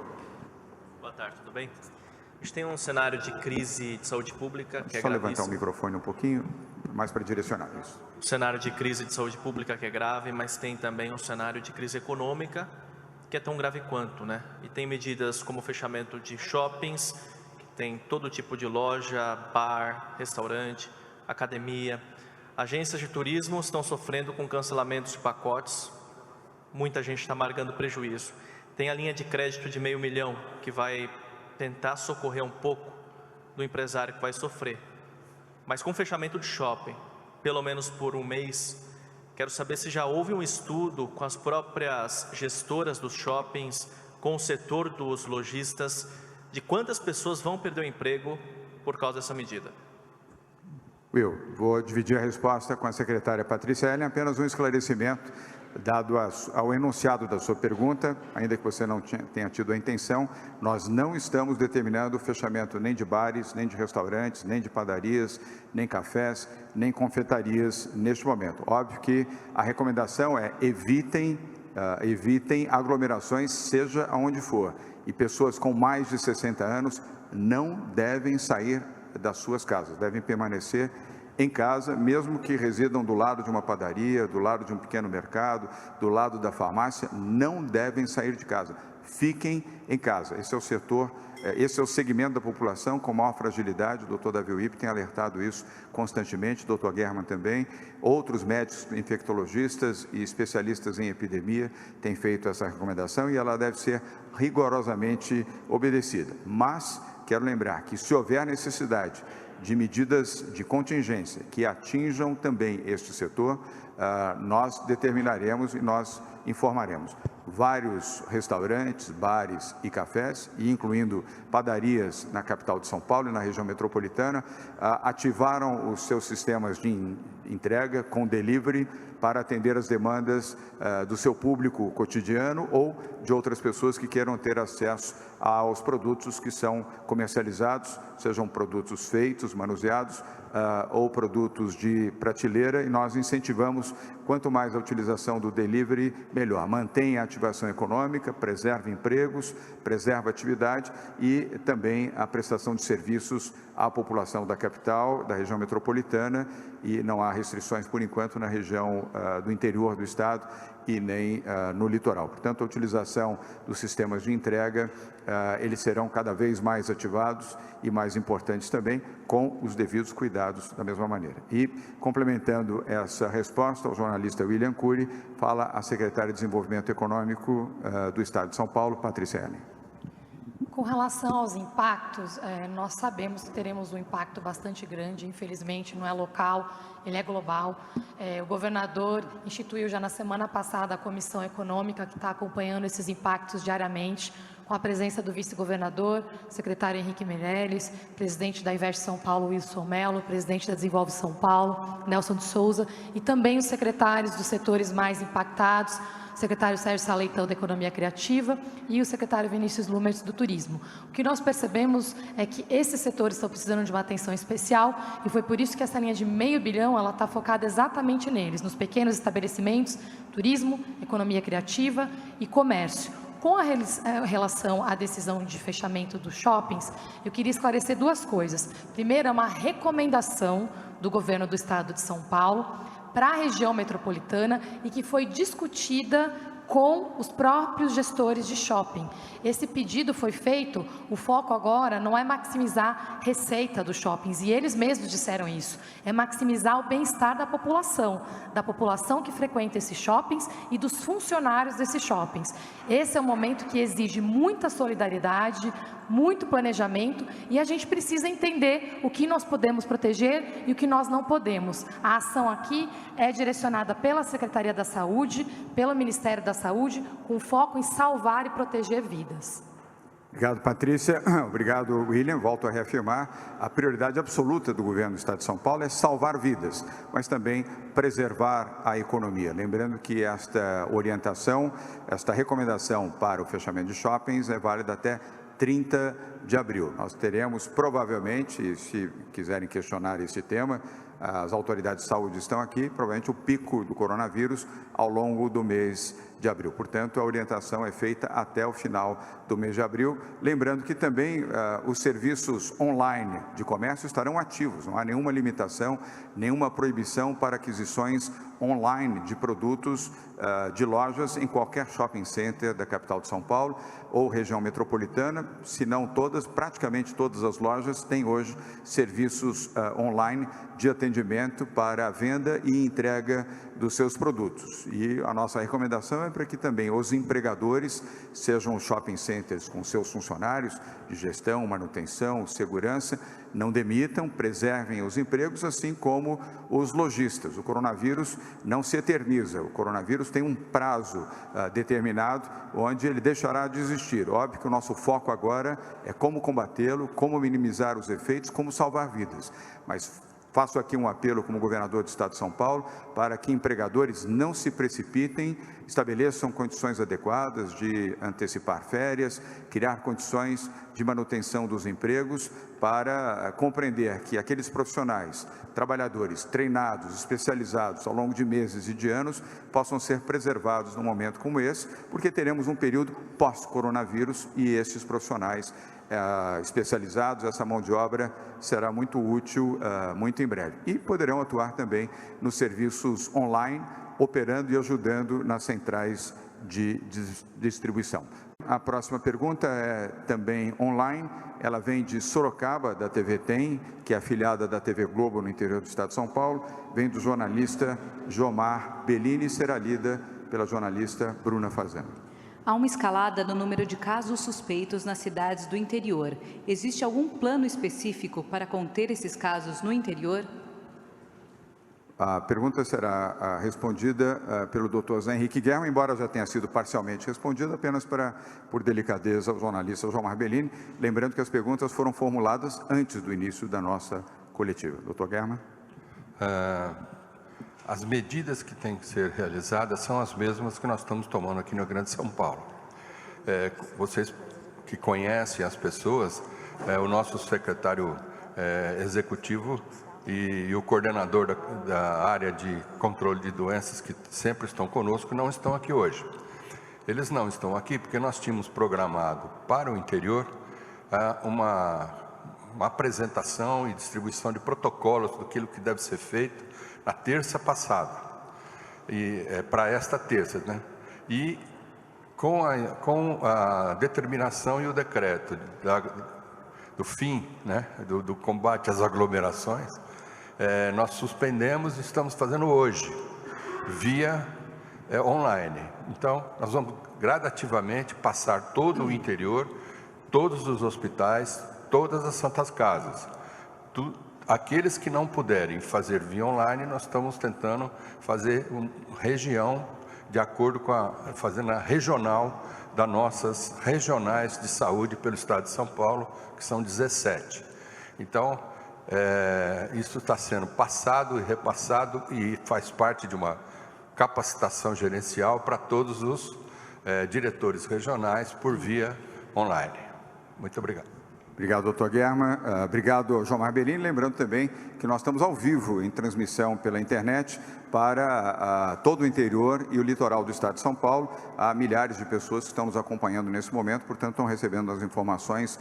Boa tarde, tudo bem? A gente tem um cenário de crise de saúde pública que é só gravíssimo. Levantar o microfone um pouquinho, mais para direcionar isso. Um cenário de crise de saúde pública que é grave, mas tem também um cenário de crise econômica que é tão grave quanto, né? E tem medidas como o fechamento de shoppings, que tem todo tipo de loja, bar, restaurante, academia. Agências de turismo estão sofrendo com cancelamentos de pacotes, muita gente está amargando prejuízo. Tem a linha de crédito de R$500 mil, que vai tentar socorrer um pouco do empresário que vai sofrer. Mas com o fechamento de shopping, pelo menos por um mês, quero saber se já houve um estudo com as próprias gestoras dos shoppings, com o setor dos lojistas, de quantas pessoas vão perder o emprego por causa dessa medida. Will, vou dividir a resposta com a secretária Patrícia Ellen. Apenas um esclarecimento dado ao enunciado da sua pergunta, ainda que você não tenha tido a intenção. Nós não estamos determinando o fechamento nem de bares, nem de restaurantes, nem de padarias, nem cafés, nem confeitarias neste momento. Óbvio que a recomendação é evitem aglomerações, seja aonde for. E pessoas com mais de 60 anos não devem sair das suas casas, devem permanecer em casa, mesmo que residam do lado de uma padaria, do lado de um pequeno mercado, do lado da farmácia, não devem sair de casa. Fiquem em casa. Esse é o setor, esse é o segmento da população com maior fragilidade. O doutor Davi Wip tem alertado isso constantemente, o doutor Guerma também. Outros médicos infectologistas e especialistas em epidemia têm feito essa recomendação e ela deve ser rigorosamente obedecida. Mas quero lembrar que, se houver necessidade de medidas de contingência que atinjam também este setor, nós determinaremos e nós informaremos. Vários restaurantes, bares e cafés, e incluindo padarias na capital de São Paulo e na região metropolitana, ativaram os seus sistemas de entrega com delivery para atender as demandas do seu público cotidiano ou de outras pessoas que queiram ter acesso aos produtos que são comercializados, sejam produtos feitos, manuseados, ou produtos de prateleira, e nós incentivamos quanto mais a utilização do delivery, melhor. Mantenha a ativação econômica, preserve empregos, preserve a atividade e também a prestação de serviços à população da capital, da região metropolitana, e não há restrições, por enquanto, na região do interior do estado e nem no litoral. Portanto, a utilização dos sistemas de entrega, eles serão cada vez mais ativados e mais importantes também, com os devidos cuidados da mesma maneira. E, complementando essa resposta ao jornalista William Cury, fala a secretária de Desenvolvimento Econômico do Estado de São Paulo, Patrícia Ellen. Com relação aos impactos, nós sabemos que teremos um impacto bastante grande, infelizmente não é local, ele é global. O governador instituiu já na semana passada a Comissão Econômica, que está acompanhando esses impactos diariamente, com a presença do vice-governador, secretário Henrique Meirelles, presidente da Invest São Paulo, Wilson Mello, presidente da Desenvolve São Paulo, Nelson de Souza, e também os secretários dos setores mais impactados, o secretário Sérgio Saleitão da Economia Criativa e o secretário Vinícius Lumers do Turismo. O que nós percebemos é que esses setores estão precisando de uma atenção especial e foi por isso que essa linha de R$500 bilhão, ela está focada exatamente neles, nos pequenos estabelecimentos, turismo, economia criativa e comércio. Com a relação à decisão de fechamento dos shoppings, eu queria esclarecer duas coisas. Primeiro, é uma recomendação do governo do estado de São Paulo para a região metropolitana e que foi discutida com os próprios gestores de shopping. Esse pedido foi feito, o foco agora não é maximizar receita dos shoppings, e eles mesmos disseram isso, é maximizar o bem-estar da população que frequenta esses shoppings e dos funcionários desses shoppings. Esse é um momento que exige muita solidariedade, muito planejamento, e a gente precisa entender o que nós podemos proteger e o que nós não podemos. A ação aqui é direcionada pela Secretaria da Saúde, pelo Ministério da Saúde, com foco em salvar e proteger vidas. Obrigado, Patrícia. Obrigado, William. Volto a reafirmar, a prioridade absoluta do governo do Estado de São Paulo é salvar vidas, mas também preservar a economia. Lembrando que esta orientação, esta recomendação para o fechamento de shoppings é válida até 30 de abril. Nós teremos, provavelmente, se quiserem questionar esse tema, as autoridades de saúde estão aqui, provavelmente o pico do coronavírus ao longo do mês de abril. Portanto, a orientação é feita até o final do mês de abril. Lembrando que também os serviços online de comércio estarão ativos, não há nenhuma limitação, nenhuma proibição para aquisições online de produtos de lojas em qualquer shopping center da capital de São Paulo ou região metropolitana, se não todas, praticamente todas as lojas têm hoje serviços online de atendimento para a venda e entrega dos seus produtos. E a nossa recomendação é para que também os empregadores, sejam os shopping centers com seus funcionários de gestão, manutenção, segurança, não demitam, preservem os empregos, assim como os lojistas. O coronavírus não se eterniza, o coronavírus tem um prazo determinado, onde ele deixará de existir. Óbvio que o nosso foco agora é como combatê-lo, como minimizar os efeitos, como salvar vidas. Mas faço aqui um apelo como governador do Estado de São Paulo para que empregadores não se precipitem, estabeleçam condições adequadas de antecipar férias, criar condições de manutenção dos empregos para compreender que aqueles profissionais, trabalhadores treinados, especializados ao longo de meses e de anos possam ser preservados num momento como esse, porque teremos um período pós-coronavírus e esses profissionais especializados, essa mão de obra será muito útil muito em breve. E poderão atuar também nos serviços online, operando e ajudando nas centrais de distribuição. A próxima pergunta é também online, ela vem de Sorocaba, da TV Tem, que é afiliada da TV Globo no interior do estado de São Paulo, vem do jornalista Jomar Bellini e será lida pela jornalista Bruna Fazano. Há uma escalada no número de casos suspeitos nas cidades do interior. Existe algum plano específico para conter esses casos no interior? A pergunta será respondida pelo Dr. Zé Henrique Guerra, embora já tenha sido parcialmente respondida, apenas por delicadeza ao jornalista Jomar Bellini, lembrando que as perguntas foram formuladas antes do início da nossa coletiva. Dr. Guerra. As medidas que têm que ser realizadas são as mesmas que nós estamos tomando aqui no Grande São Paulo. Vocês que conhecem as pessoas, o nosso secretário executivo e o coordenador da área de controle de doenças, que sempre estão conosco, não estão aqui hoje. Eles não estão aqui porque nós tínhamos programado para o interior uma uma apresentação e distribuição de protocolos do que deve ser feito na terça passada, e para esta terça, né? E com a determinação e o decreto do fim, né, do combate às aglomerações, nós suspendemos e estamos fazendo hoje, via online. Então, nós vamos gradativamente passar todo o interior, todos os hospitais, todas as santas casas. Aqueles que não puderem fazer via online, nós estamos tentando fazer região, de acordo com fazendo a regional das nossas regionais de saúde pelo estado de São Paulo, que são 17. Então, isso está sendo passado e repassado e faz parte de uma capacitação gerencial para todos os diretores regionais por via online. Muito obrigado. Obrigado, doutor Guerra. Obrigado, João Marbellini. Lembrando também que nós estamos ao vivo em transmissão pela internet para todo o interior e o litoral do estado de São Paulo. Há milhares de pessoas que estão nos acompanhando nesse momento, portanto, estão recebendo as informações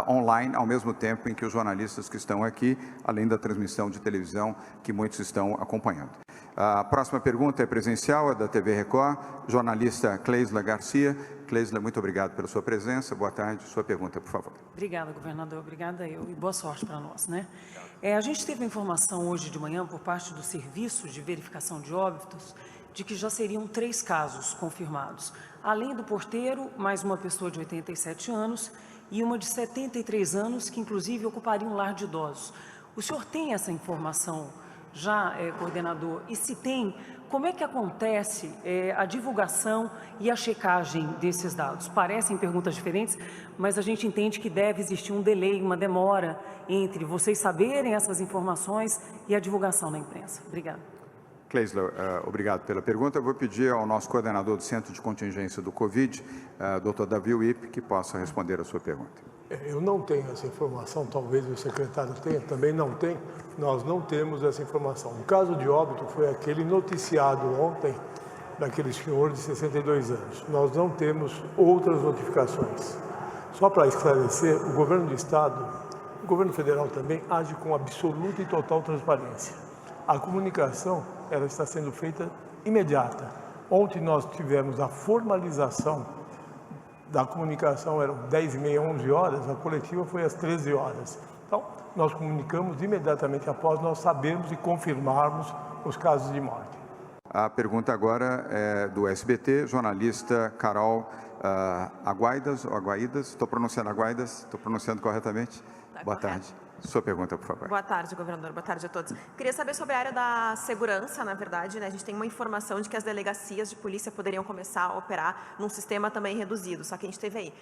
online, ao mesmo tempo em que os jornalistas que estão aqui, além da transmissão de televisão que muitos estão acompanhando. A próxima pergunta é presencial, é da TV Record, jornalista Cleisla Garcia. Cleisla, muito obrigado pela sua presença. Boa tarde. Sua pergunta, por favor. Obrigada, governador. Obrigada eu e boa sorte para nós, né? A gente teve a informação hoje de manhã por parte do Serviço de Verificação de Óbitos de que já seriam 3 casos confirmados. Além do porteiro, mais uma pessoa de 87 anos e uma de 73 anos que inclusive ocuparia um lar de idosos. O senhor tem essa informação já, coordenador? E se tem, como é que acontece a divulgação e a checagem desses dados? Parecem perguntas diferentes, mas a gente entende que deve existir um delay, uma demora entre vocês saberem essas informações e a divulgação na imprensa. Obrigada. Cleisla, obrigado pela pergunta. Eu vou pedir ao nosso coordenador do Centro de Contingência do Covid, Dr. Davi Wipp, que possa responder a sua pergunta. Eu não tenho essa informação, talvez o secretário tenha, também não tem. Nós não temos essa informação. O caso de óbito foi aquele noticiado ontem, daquele senhor de 62 anos. Nós não temos outras notificações. Só para esclarecer, o governo do Estado, o governo federal também, age com absoluta e total transparência. A comunicação, ela está sendo feita imediata. Ontem nós tivemos a formalização da comunicação, eram 10h30, 11 horas, a coletiva foi às 13 horas. Então, nós comunicamos imediatamente após nós sabermos e confirmarmos os casos de morte. A pergunta agora é do SBT, jornalista Carol Aguaidas, ou Aguaidas, estou pronunciando Aguaidas, estou pronunciando corretamente? Boa tarde. Sua pergunta, por favor. Boa tarde, governador. Boa tarde a todos. Queria saber sobre a área da segurança, na verdade, né? A gente tem uma informação de que as delegacias de polícia poderiam começar a operar num sistema também reduzido. Só que a gente teve aí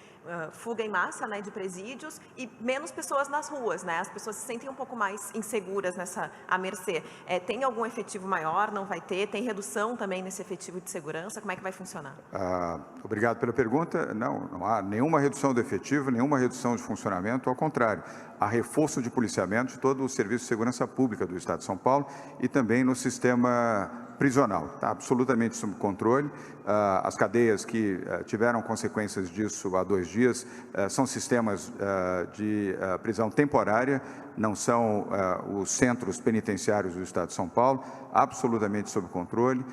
fuga em massa, né, de presídios e menos pessoas nas ruas, né? As pessoas se sentem um pouco mais inseguras à mercê. Tem algum efetivo maior? Não vai ter? Tem redução também nesse efetivo de segurança? Como é que vai funcionar? Obrigado pela pergunta. Não há nenhuma redução do efetivo, nenhuma redução de funcionamento, ao contrário. Há reforço de policiamento de todo o Serviço de Segurança Pública do Estado de São Paulo e também no sistema prisional. Está absolutamente sob controle. As cadeias que tiveram consequências disso há 2 dias são sistemas de prisão temporária, não são os centros penitenciários do Estado de São Paulo, absolutamente sob controle.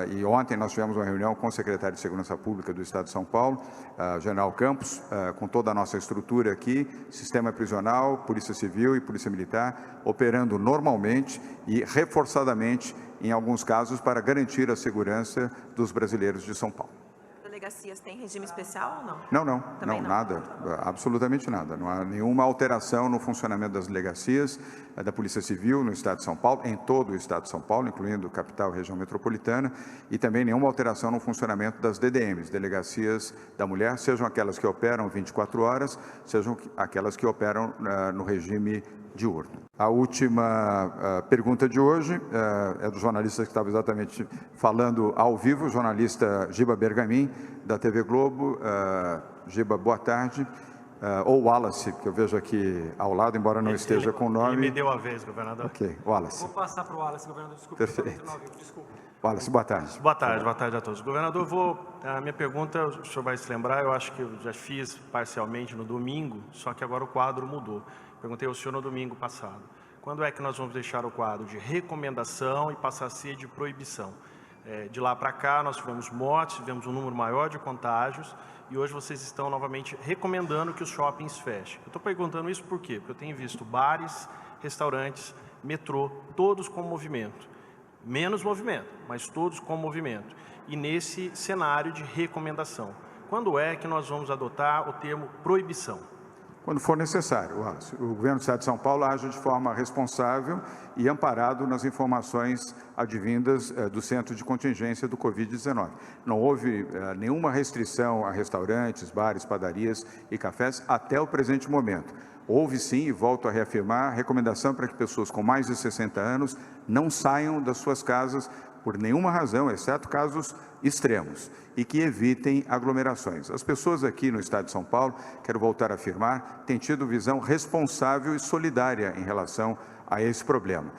E ontem nós tivemos uma reunião com o secretário de Segurança Pública do Estado de São Paulo, General Campos, com toda a nossa estrutura aqui, sistema prisional, Polícia Civil e Polícia Militar, operando normalmente e reforçadamente, em alguns casos, para garantir a segurança dos brasileiros de São Paulo. Delegacias têm regime especial ou não? Não, nada, absolutamente nada. Não há nenhuma alteração no funcionamento das delegacias da Polícia Civil no Estado de São Paulo, em todo o Estado de São Paulo, incluindo capital e região metropolitana, e também nenhuma alteração no funcionamento das DDMs, Delegacias da Mulher, sejam aquelas que operam 24 horas, sejam aquelas que operam no regime diurno. A última pergunta de hoje é do jornalista que estava exatamente falando ao vivo, o jornalista Giba Bergamin, da TV Globo. Giba, boa tarde. Ou Wallace, que eu vejo aqui ao lado, embora não esteja com o nome. Ele me deu a vez, governador. Ok, Wallace. Vou passar para o Wallace, governador. Desculpa. Perfeito. Wallace, boa tarde. Boa tarde a todos. Governador, a minha pergunta, o senhor vai se lembrar, eu acho que eu já fiz parcialmente no domingo, só que agora o quadro mudou. Perguntei ao senhor no domingo passado. Quando é que nós vamos deixar o quadro de recomendação e passar a ser de proibição? De lá para cá, nós tivemos mortes, tivemos um número maior de contágios, e hoje vocês estão novamente recomendando que os shoppings fechem. Eu estou perguntando isso por quê? Porque eu tenho visto bares, restaurantes, metrô, todos com movimento. Menos movimento, mas todos com movimento. E nesse cenário de recomendação, quando é que nós vamos adotar o termo proibição? Quando for necessário, Wallace. O governo do Estado de São Paulo age de forma responsável e amparado nas informações advindas do Centro de Contingência do Covid-19. Não houve nenhuma restrição a restaurantes, bares, padarias e cafés até o presente momento. Houve sim, e volto a reafirmar, recomendação para que pessoas com mais de 60 anos não saiam das suas casas por nenhuma razão, exceto casos extremos, e que evitem aglomerações. As pessoas aqui no Estado de São Paulo, quero voltar a afirmar, têm tido visão responsável e solidária em relação a esse problema.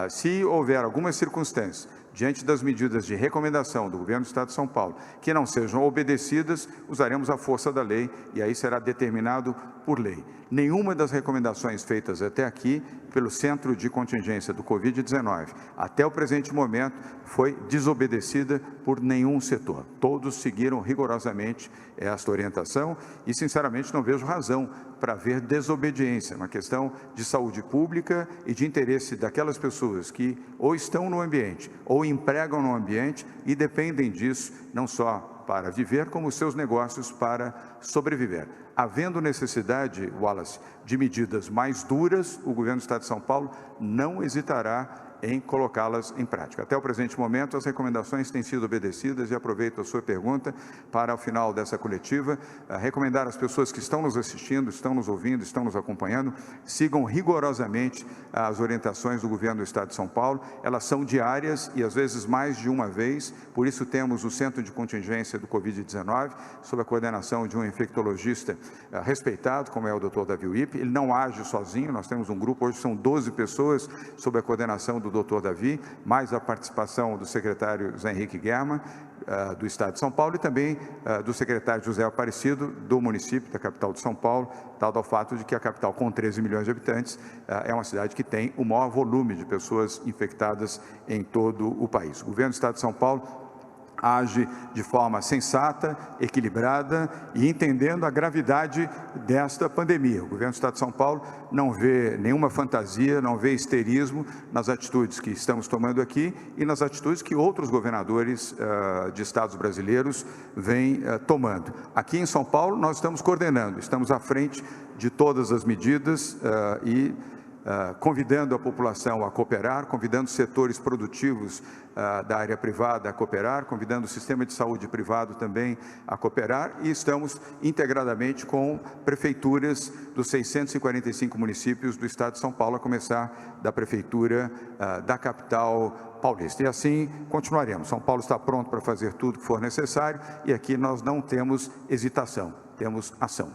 Se houver alguma circunstância, diante das medidas de recomendação do governo do Estado de São Paulo, que não sejam obedecidas, usaremos a força da lei e aí será determinado por lei. Nenhuma das recomendações feitas até aqui pelo Centro de Contingência do Covid-19, até o presente momento, foi desobedecida por nenhum setor. Todos seguiram rigorosamente esta orientação e, sinceramente, não vejo razão para haver desobediência. É uma questão de saúde pública e de interesse daquelas pessoas que ou estão no ambiente ou empregam no ambiente e dependem disso, não só para viver, como os seus negócios para sobreviver. Havendo necessidade, Wallace, de medidas mais duras, o governo do Estado de São Paulo não hesitará em colocá-las em prática. Até o presente momento, as recomendações têm sido obedecidas e aproveito a sua pergunta para, ao final dessa coletiva, recomendar às pessoas que estão nos assistindo, estão nos ouvindo, estão nos acompanhando, sigam rigorosamente as orientações do governo do Estado de São Paulo. Elas são diárias e, às vezes, mais de uma vez, por isso temos o Centro de Contingência do Covid-19, sob a coordenação de um infectologista respeitado, como é o Dr. Davi Wipp. Ele não age sozinho, nós temos um grupo, hoje são 12 pessoas, sob a coordenação do Dr. Davi, mais a participação do secretário Zé Henrique Guerma, do Estado de São Paulo, e também do secretário José Aparecido, do município, da capital de São Paulo, dado ao fato de que a capital, com 13 milhões de habitantes, é uma cidade que tem o maior volume de pessoas infectadas em todo o país. O governo do Estado de São Paulo age de forma sensata, equilibrada e entendendo a gravidade desta pandemia. O governo do Estado de São Paulo não vê nenhuma fantasia, não vê histerismo nas atitudes que estamos tomando aqui e nas atitudes que outros governadores de estados brasileiros vêm tomando. Aqui em São Paulo, nós estamos coordenando, estamos à frente de todas as medidas e convidando a população a cooperar, convidando setores produtivos da área privada a cooperar, convidando o sistema de saúde privado também a cooperar, e estamos integradamente com prefeituras dos 645 municípios do Estado de São Paulo, a começar da prefeitura da capital paulista. E assim continuaremos. São Paulo está pronto para fazer tudo que for necessário e aqui nós não temos hesitação, temos ação.